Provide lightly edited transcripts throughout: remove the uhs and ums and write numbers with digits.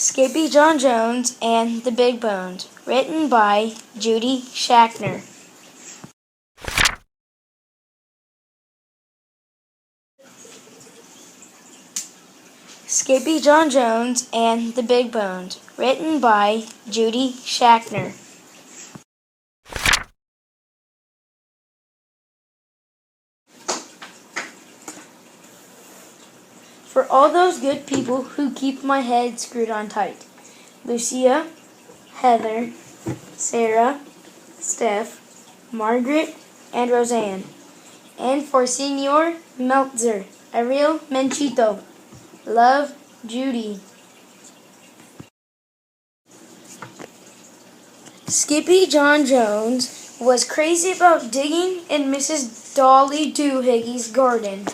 Skippyjon Jones and the Big Bones, written by Judy Schachner. Skippyjon Jones and the Big Bones, written by Judy Schachner. For all those good people who keep my head screwed on tight. Lucia, Heather, Sarah, Steph, Margaret, and Roseanne. And for Senor Meltzer, a real menchito. Love, Judy. Skippyjon Jones was crazy about digging in Mrs. Dolly Doohiggy's garden.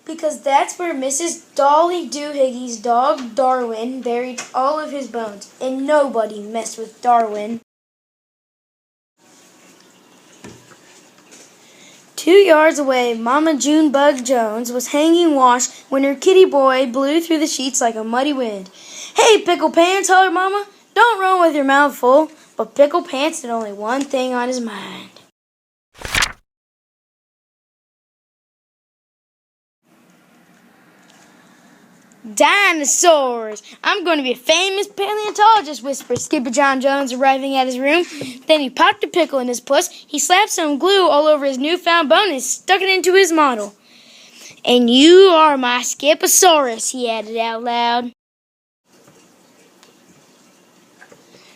Because that's where Mrs. Dolly Doohiggy's dog Darwin buried all of his bones, and nobody messed with Darwin. 2 yards away, Mama Junebug Jones was hanging wash when her kitty boy blew through the sheets like a muddy wind. "Hey, Pickle Pants," hollered Mama, "don't run with your mouth full." But Pickle Pants had only one thing on his mind. "Dinosaurs! I'm going to be a famous paleontologist," whispered Skippyjon Jones, arriving at his room. Then he popped a pickle in his puss, he slapped some glue all over his newfound bone, and stuck it into his model. "And you are my Skipposaurus," he added out loud.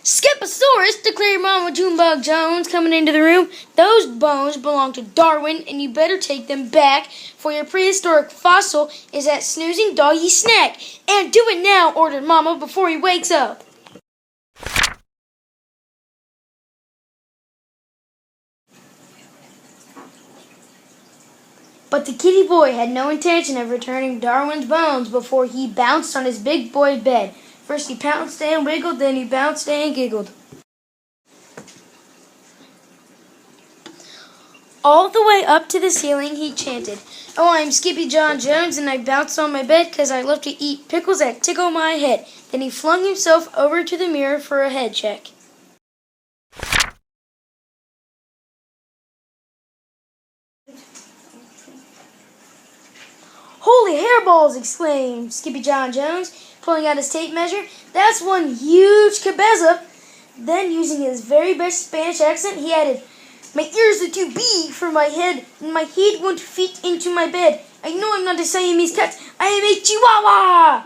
"Skipposaurus," declared Mama Junebug Jones, coming into the room. "Those bones belong to Darwin, and you better take them back, for your prehistoric fossil is that snoozing doggy snack. And do it now," ordered Mama, "before he wakes up." But the kitty boy had no intention of returning Darwin's bones before he bounced on his big boy bed. First he pounced and wiggled, then he bounced and giggled. All the way up to the ceiling he chanted, "Oh, I'm Skippyjon Jones, and I bounce on my bed 'cause I love to eat pickles that tickle my head." Then he flung himself over to the mirror for a head check. "Holy hairballs!" exclaimed Skippyjon Jones, pulling out his tape measure. "That's one huge cabeza." Then, using his very best Spanish accent, he added, "My ears are too big for my head, and my head won't fit into my bed. I know I'm not a Siamese cat. I am a Chihuahua!"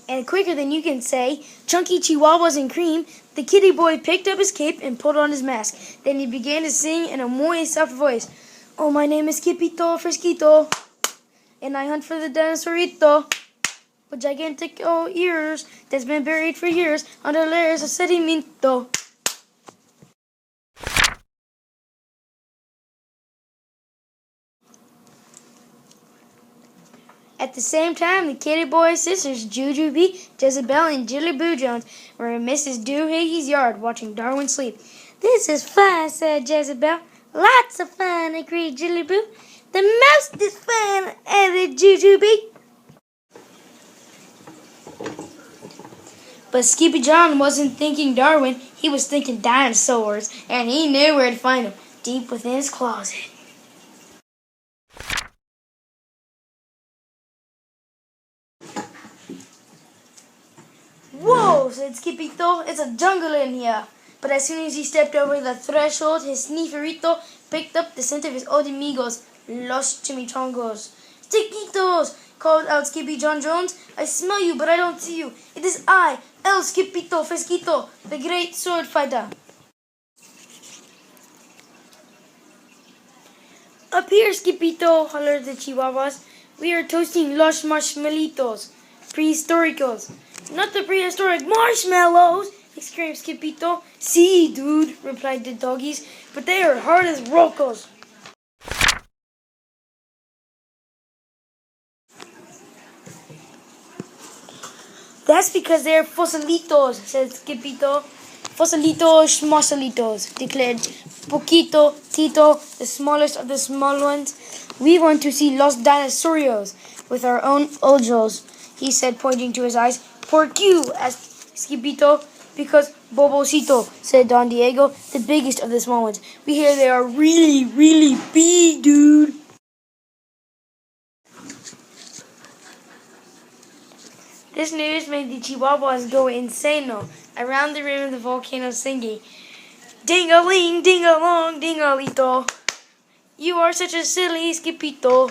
And quicker than you can say, chunky chihuahuas and cream, the kitty boy picked up his cape and put on his mask. Then he began to sing in a moist, soft voice. "Oh, my name is Skippito Fresquito, and I hunt for the dinosaurito with gigantic ears that's been buried for years under layers of sedimento." At the same time, the kitty boy's sisters, Jujubee, Jezebel, and Jilliboo Jones, were in Mrs. Doohiggy's yard watching Darwin sleep. "This is fun," said Jezebel. "Lots of fun," agreed Jilliboo. "The most is fun," added Jujubee. But Skippyjon wasn't thinking Darwin, he was thinking dinosaurs, and he knew where to find them, deep within his closet. "Whoa," said Skippito, "it's a jungle in here." But as soon as he stepped over the threshold, his sneakerito picked up the scent of his old amigos, los chimichangas. "Chiquitos," called out Skippyjon Jones, "I smell you, but I don't see you. It is I, El Skippito Fresquito, the great sword fighter." "Up here, Skippito," hollered the Chihuahuas. "We are toasting los marshmallitos, prehistoricos." "Not the prehistoric marshmallows!" exclaimed Skippito. "See, dude," replied the doggies, "but they are hard as rocos." "That's because they are fossilitos," said Skippito. Fosilitos, moselitos, declared Poquito, Tito, the smallest of the small ones. We want to see Los Dinosaurios with our own ojos, he said, pointing to his eyes. Por qué? Asked Skippyjo. Because Bobocito, said Don Diego, the biggest of the small ones. We hear they are really, really big, dude. This news made the Chihuahuas go insano around the rim of the volcano singing, ding-a-ling, ding-a-long, ding-a-lito. You are such a silly Skippyjo.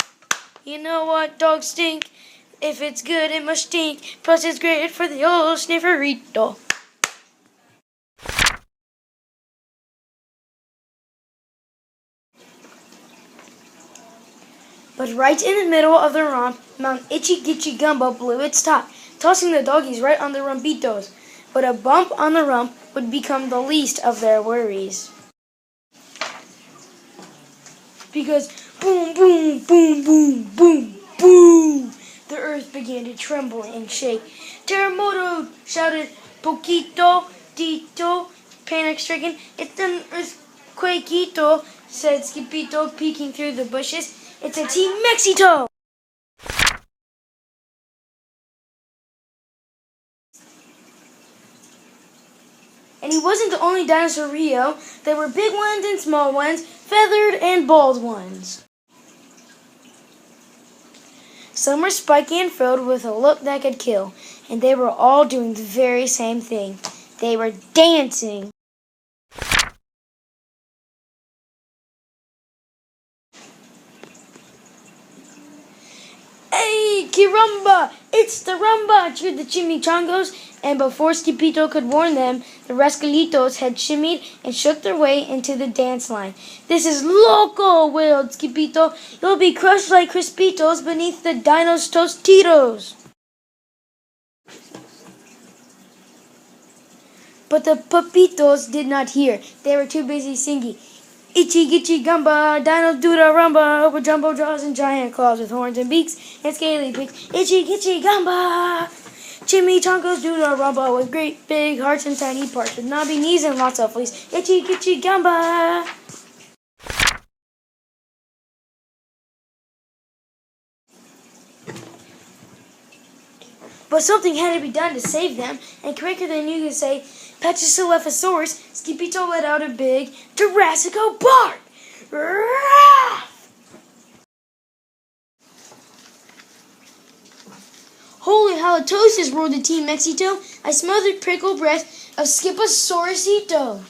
You know what? Dogs stink. If it's good, it must stink. Plus, it's great for the old snifferito. But right in the middle of the romp, Mount Itchy Gitchy Gumbo blew its top, tossing the doggies right on the rumpitos. But a bump on the rump would become the least of their worries. Because boom, boom, boom, boom, boom, boom, the earth began to tremble and shake. Terremoto, shouted Poquito, Tito, panic-stricken. It's an earthquakeito, said Skippyjo, peeking through the bushes. It's a Team Mexito! And he wasn't the only dinosaur Rio. There were big ones and small ones, feathered and bald ones. Some were spiky and filled with a look that could kill, and they were all doing the very same thing. They were dancing. Hey, Kirumba! It's the rumba! Cheered the chimichangos, and before Skippyjo could warn them, the rascalitos had shimmied and shook their way into the dance line. This is loco, wailed Skippyjo. You'll be crushed like Crispitos beneath the Dinos Tostitos. But the papitos did not hear. They were too busy singing. Itchy gitchy gumba, dinos do the rumba, with jumbo jaws and giant claws with horns and beaks and scaly beaks. Itchy gitchy gumba. Chimichangas do the rumba with great big hearts and tiny parts, with knobby knees and lots of fleas. Itchy gitchy gumba. But something had to be done to save them, and quicker than you could say, Pachycephalosaurus, Skippyjo let out a big Jurassico bark. Holy halitosis, roared the Team Mexito. I smell the prickle breath of Skiposaurusito.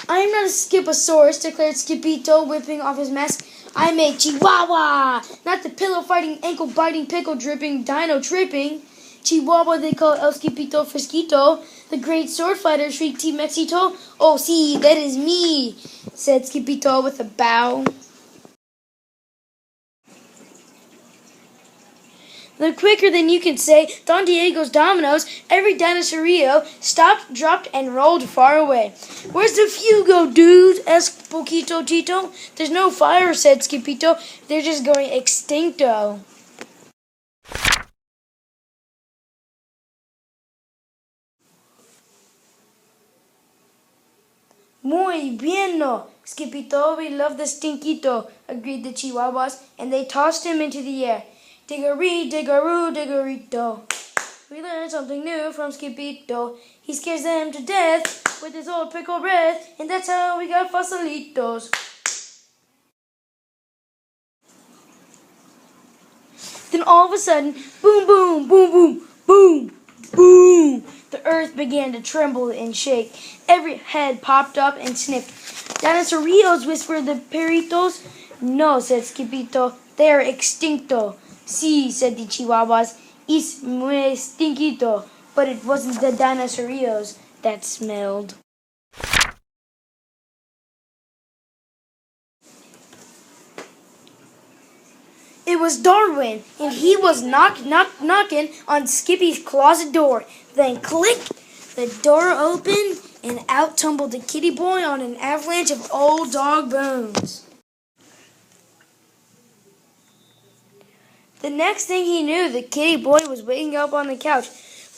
I am not a Skiposaurus, declared Skippyjo, whipping off his mask. I'm a Chihuahua, not the pillow-fighting, ankle-biting, pickle-dripping, dino-tripping. Chihuahua, they call El Skippyjo Frisquito. The great sword fighter, shrieked Team Mexito. Oh, see, that is me, said Skippyjo with a bow. The quicker than you can say, Don Diego's dominoes, every dinosaurio stopped, dropped, and rolled far away. Where's the fuego, dude? Asked Poquito Tito. There's no fire, said Skippyjo. They're just going extincto. Muy bien, no, Skippyjo, we love the stinkito, agreed the Chihuahuas, and they tossed him into the air. Diggery, diggaroo, diggerito. We learned something new from Skippyjo. He scares them to death with his old pickle breath, and that's how we got fossilitos. Then all of a sudden, boom, boom, boom, boom, boom, boom, the earth began to tremble and shake. Every head popped up and sniffed. Dinosaurios, whispered the perritos. No, said Skippyjo, they are extincto. Sí, said the Chihuahuas, es muy stinquito, but it wasn't the dinosaurios that smelled. It was Darwin, and he was knocking on Skippy's closet door. Then click, the door opened, and out tumbled the kitty boy on an avalanche of old dog bones. The next thing he knew, the kitty boy was waking up on the couch.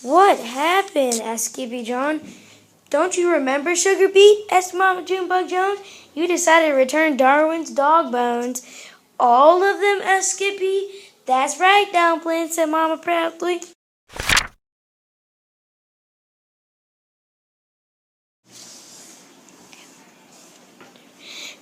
"What happened?" asked Skippyjon. "Don't you remember, Sugar Pete?" asked Mama Junebug Jones. "You decided to return Darwin's dog bones." "All of them?" asked Skippy. "That's right, Dumpling," said Mama proudly.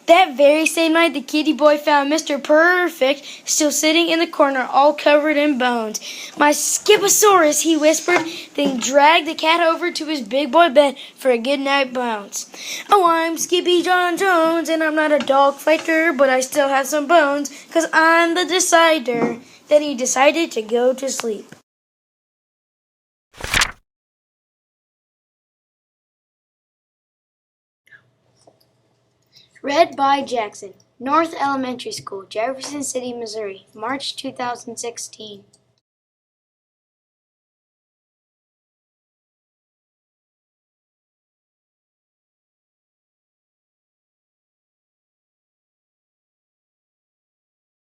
That very same night, the kitty boy found Mr. Perfect still sitting in the corner, all covered in bones. "My Skiposaurus," he whispered, then dragged the cat over to his big boy bed for a good night bounce. "Oh, I'm Skippyjon Jones, and I'm not a dog fighter, but I still have some bones, 'cause I'm the decider." Then he decided to go to sleep. Read by Jackson. North Elementary School, Jefferson City, Missouri, March 2016.